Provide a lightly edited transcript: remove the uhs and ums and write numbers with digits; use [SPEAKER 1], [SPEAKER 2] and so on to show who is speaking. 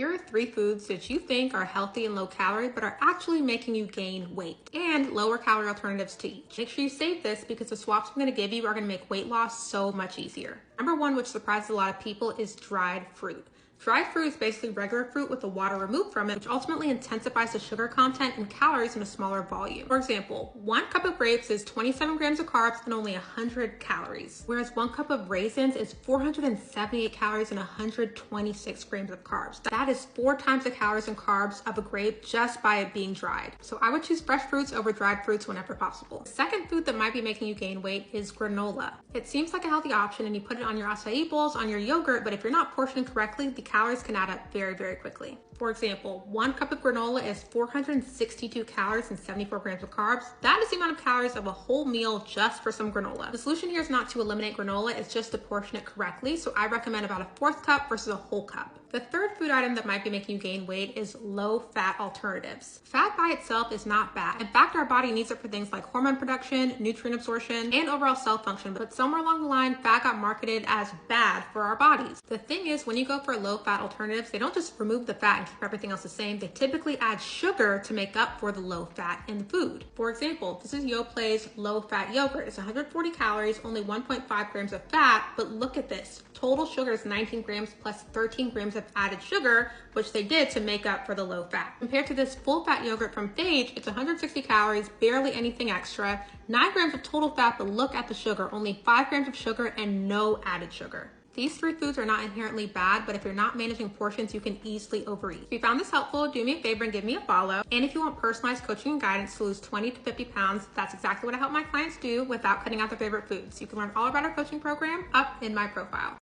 [SPEAKER 1] Here are 3 foods that you think are healthy and low calorie, but are actually making you gain weight, and lower calorie alternatives to each. Make sure you save this because the swaps I'm going to give you are going to make weight loss so much easier. Number 1, which surprises a lot of people, is dried fruit. Dried fruit is basically regular fruit with the water removed from it, which ultimately intensifies the sugar content and calories in a smaller volume. For example, 1 cup of grapes is 27 grams of carbs and only 100 calories, whereas 1 cup of raisins is 478 calories and 126 grams of carbs. That is 4 times the calories and carbs of a grape just by it being dried. So I would choose fresh fruits over dried fruits whenever possible. The second food that might be making you gain weight is granola. It seems like a healthy option and you put it on your acai bowls, on your yogurt, but if you're not portioning correctly, the calories can add up very, very quickly. For example, 1 cup of granola is 462 calories and 74 grams of carbs. That is the amount of calories of a whole meal just for some granola. The solution here is not to eliminate granola, it's just to portion it correctly. So I recommend about a 1/4 cup versus a whole cup. The third food item that might be making you gain weight is low-fat alternatives. Fat by itself is not bad. In fact, our body needs it for things like hormone production, nutrient absorption, and overall cell function. But somewhere along the line, fat got marketed as bad for our bodies. The thing is, when you go for low-fat alternatives, they don't just remove the fat and keep everything else the same. They typically add sugar to make up for the low fat in the food. For example, this is Yoplait low-fat yogurt. It's 140 calories, only 1.5 grams of fat, but look at this. Total sugar is 19 grams plus 13 grams of added sugar, which they did to make up for the low fat. Compared to this full fat yogurt from Phage, it's 160 calories, barely anything extra, 9 grams of total fat, but look at the sugar, only 5 grams of sugar and no added sugar. These 3 foods are not inherently bad, but if you're not managing portions, you can easily overeat. If you found this helpful, do me a favor and give me a follow. And if you want personalized coaching and guidance to lose 20 to 50 pounds, that's exactly what I help my clients do without cutting out their favorite foods. You can learn all about our coaching program up in my profile.